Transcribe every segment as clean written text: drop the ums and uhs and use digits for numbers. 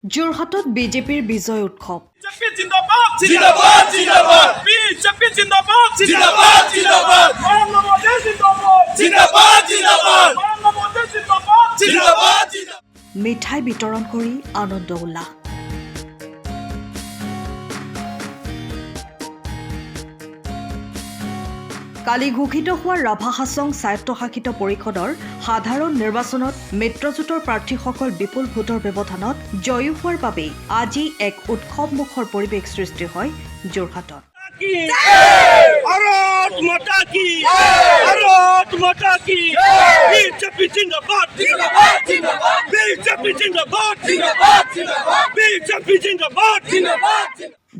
যোৰহাটত বিজেপিৰ বিজয় উৎসৱ। মিঠাই বিতৰণ কৰি আনন্দ উল্লাস। কালি ঘোষিত হোৱা ৰাভা হাছং স্বায়ত্তশাসিত পৰিষদৰ সাধাৰণ নিৰ্বাচনত মিত্ৰজোঁটৰ প্ৰাৰ্থীসকল বিপুল ভোটৰ ব্যৱধানত জয়ী হোৱাৰ বাবেই আজি এক উৎসৱমুখৰ পৰিৱেশ সৃষ্টি হয় যোৰহাটত।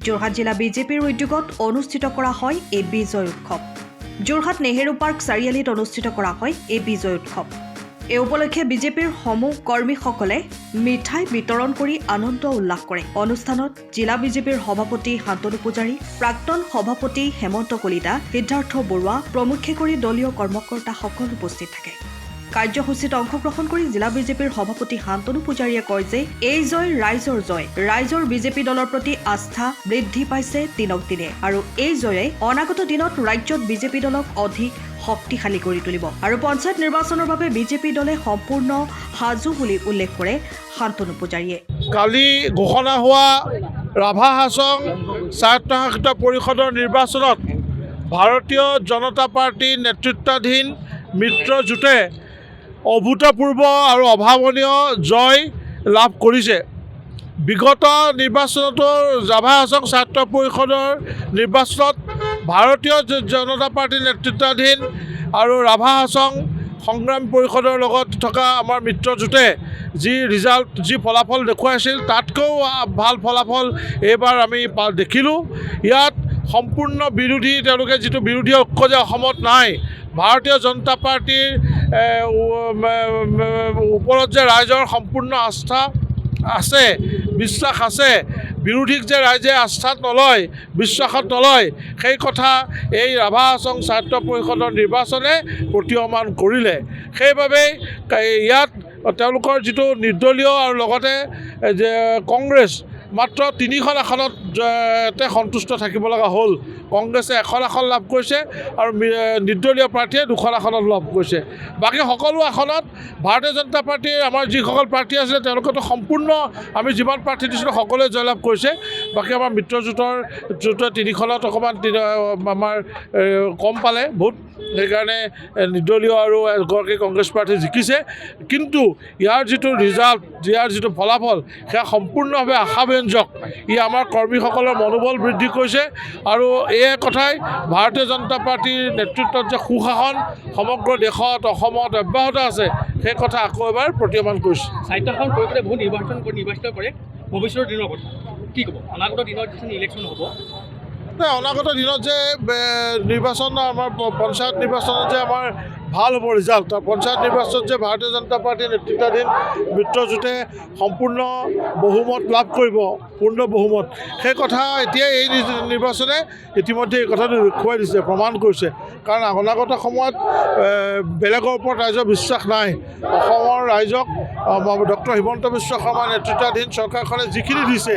যোৰহাট জিলা বিজেপিৰ উদ্যোগত অনুষ্ঠিত কৰা হয় এই বিজয় উৎসৱ। যোৰহাট নেহেৰু পাৰ্ক চাৰিআলিত অনুষ্ঠিত কৰা হয় এই বিজয় উৎসৱ। এই উপলক্ষে বিজেপিৰ সমূহ কৰ্মীসকলে মিঠাই বিতৰণ কৰি আনন্দ উল্লাস কৰে। অনুষ্ঠানত জিলা বিজেপিৰ সভাপতি শান্তনু পূজাৰী, প্ৰাক্তন সভাপতি হেমন্ত কলিতা, সিদ্ধাৰ্থ বৰুৱা প্ৰমুখ্যে কৰি দলীয় কৰ্মকৰ্তাসকল উপস্থিত থাকে। কাৰ্যসূচীত অংশগ্ৰহণ কৰি জিলা বিজেপিৰ সভাপতি শান্তনু পূজাৰীয়ে কয় যে এই জয় ৰাইজৰ জয়। ৰাইজৰ বিজেপি দলৰ প্ৰতি আস্থা বৃদ্ধি পাইছে দিনক দিনে আৰু এই জয়ে অনাগত দিনত ৰাজ্যত বিজেপি দলক অধিক শক্তিশালী কৰি তুলিব আৰু পঞ্চায়ত নিৰ্বাচনৰ বাবে বিজেপি দলে সম্পূৰ্ণ সাজু বুলি উল্লেখ কৰে শান্তনু পূজাৰীয়ে। কালি ঘোষণা হোৱা ৰাভা হাছং স্বায়ত্তশাসিত পৰিষদৰ নিৰ্বাচনত ভাৰতীয় জনতা পাৰ্টীৰ নেতৃত্বাধীন মিত্ৰজোঁটে অভূতপূৰ্ব আৰু অভাৱনীয় জয় লাভ কৰিছে। বিগত নিৰ্বাচনতো ৰাভা হাছং স্বায়ত্ত পৰিষদৰ নিৰ্বাচনত ভাৰতীয় জনতা পাৰ্টীৰ নেতৃত্বাধীন আৰু ৰাভা হাছং সংগ্ৰাম পৰিষদৰ লগত থকা আমাৰ মিত্ৰজোঁটে যি ফলাফল দেখুৱাইছিল তাতকৈও ভাল ফলাফল এইবাৰ আমি দেখিলোঁ। ইয়াত সম্পূৰ্ণ বিৰোধী, তেওঁলোকে যিটো বিৰোধী ঐক্য যে অসমত নাই, ভাৰতীয় জনতা পাৰ্টীৰ ওপৰত যে ৰাইজৰ সম্পূৰ্ণ আস্থা আছে, বিশ্বাস আছে, বিৰোধীক যে ৰাইজে আস্থাত নলয়, বিশ্বাসত নলয়, সেই কথা এই ৰাভা হাছং স্বায়ত্ত পৰিষদৰ নিৰ্বাচনে প্ৰতীয়মান কৰিলে। সেইবাবেই ইয়াত তেওঁলোকৰ যিটো নিৰ্দলীয় আৰু লগতে কংগ্ৰেছ মাত্ৰ 3খন আসনত সন্তুষ্ট থাকিব লগা হ'ল। কংগ্ৰেছে 1খন আসন লাভ কৰিছে আৰু নিৰ্দলীয় প্ৰাৰ্থীয়ে 2খন আসনত লাভ কৰিছে। বাকী সকলো আসনত ভাৰতীয় জনতা পাৰ্টীৰ আমাৰ যিসকল প্ৰাৰ্থী আছিলে তেওঁলোকেতো সম্পূৰ্ণ আমি যিমান প্ৰাৰ্থী দিছিলোঁ সকলোৱে জয়লাভ কৰিছে। বাকী আমাৰ মিত্ৰজোঁটৰ 3খনত অকণমান আমাৰ কম পালে ভোট, সেইকাৰণে নিৰ্দলীয় আৰু এগৰাকী কংগ্ৰেছ প্ৰাৰ্থী জিকিছে। কিন্তু ইয়াৰ যিটো ৰিজাল্ট, ইয়াৰ যিটো ফলাফল সেয়া সম্পূৰ্ণভাৱে আশাব্যঞ্জক। ই আমাৰ কৰ্মীসকলৰ মনোবল বৃদ্ধি কৰিছে আৰু এই কথাই ভাৰতীয় জনতা পাৰ্টীৰ নেতৃত্বত যে সুশাসন সমগ্ৰ দেশত অসমত অব্যাহত আছে সেই কথা আকৌ এবাৰ প্ৰতীয়মান কৰিছে। স্বায়ত্তশাসন পৰিষদে বহুত নিৰ্বাচিত কৰে ভৱিষ্যতৰ দিনৰ কথা কি ক'ব? অনাগত দিনত যিখিনি ইলেকশ্যন হ'ব, অনাগত দিনত যে নিৰ্বাচন, আমাৰ পঞ্চায়ত নিৰ্বাচনত যে আমাৰ ভাল হ'ব ৰিজাল্ট, পঞ্চায়ত নিৰ্বাচনত যে ভাৰতীয় জনতা পাৰ্টীৰ নেতৃত্বাধীন মিত্ৰজোঁটে সম্পূৰ্ণ বহুমত লাভ কৰিব, পূৰ্ণ বহুমত, সেই কথা এতিয়া এই নিৰ্বাচনে ইতিমধ্যে এই কথাটো দেখুৱাই দিছে, প্ৰমাণ কৰিছে। কাৰণ অনাগত সময়ত বেলেগৰ ওপৰত ৰাইজৰ বিশ্বাস নাই। অসমৰ ৰাইজক ডক্টৰ হিমন্ত বিশ্ব শৰ্মাৰ নেতৃত্বাধীন চৰকাৰখনে যিখিনি দিছে,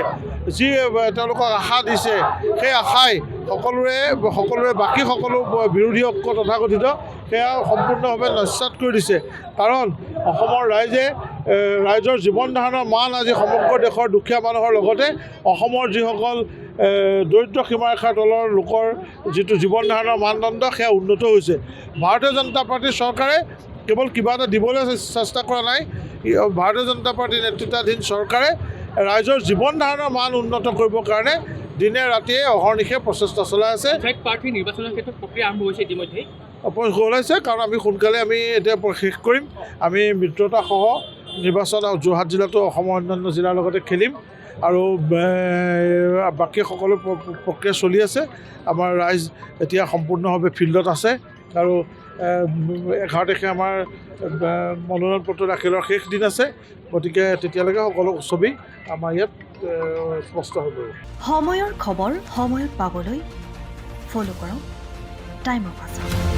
যি তেওঁলোকক আশা দিছে, সেই আশাই সকলোৰে বাকী সকলো বিৰোধী ঐক্য তথাকথিত সেয়া সম্পূৰ্ণভাৱে নস্যাৎ কৰি দিছে। কাৰণ অসমৰ ৰাইজৰ জীৱন ধাৰণৰ মান আজি সমগ্ৰ দেশৰ দুখীয়া মানুহৰ লগতে অসমৰ যিসকল দৰিদ্ৰ সীমাৰেখাৰ তলৰ লোকৰ যিটো জীৱন ধাৰণৰ মানদণ্ড সেয়া উন্নত হৈছে। ভাৰতীয় জনতা পাৰ্টীৰ চৰকাৰে কেৱল কিবা এটা দিবলৈ চেষ্টা কৰা নাই, ভাৰতীয় জনতা পাৰ্টীৰ নেতৃত্বাধীন চৰকাৰে ৰাইজৰ জীৱন ধাৰণৰ মান উন্নত কৰিবৰ কাৰণে দিনে ৰাতিয়ে অহৰ্নিশে প্ৰচেষ্টা চলাই আছে। প্ৰাৰ্থী নিৰ্বাচনৰ ক্ষেত্ৰত প্ৰক্ৰিয়া আৰম্ভ হৈছে ইতিমধ্যে ওলাইছে, কাৰণ আমি সোনকালে এতিয়া শেষ কৰিম। আমি মিত্ৰতাসহ নিৰ্বাচন যোৰহাট জিলাতো অসমৰ অন্যান্য জিলাৰ লগতে খেলিম আৰু বাকী সকলো প্ৰক্ৰিয়া চলি আছে। আমাৰ ৰাইজ এতিয়া সম্পূৰ্ণভাৱে ফিল্ডত আছে আৰু 11 তাৰিখে আমাৰ মনোনয়ন পত্ৰ দাখিলৰ শেষ দিন আছে। গতিকে তেতিয়ালৈকে সকলো ছবি আমাৰ ইয়াত স্পষ্ট হ'ব। সময়ৰ খবৰ সময়ত পাবলৈ ফ'ল' কৰক টাইম অফ আছাম।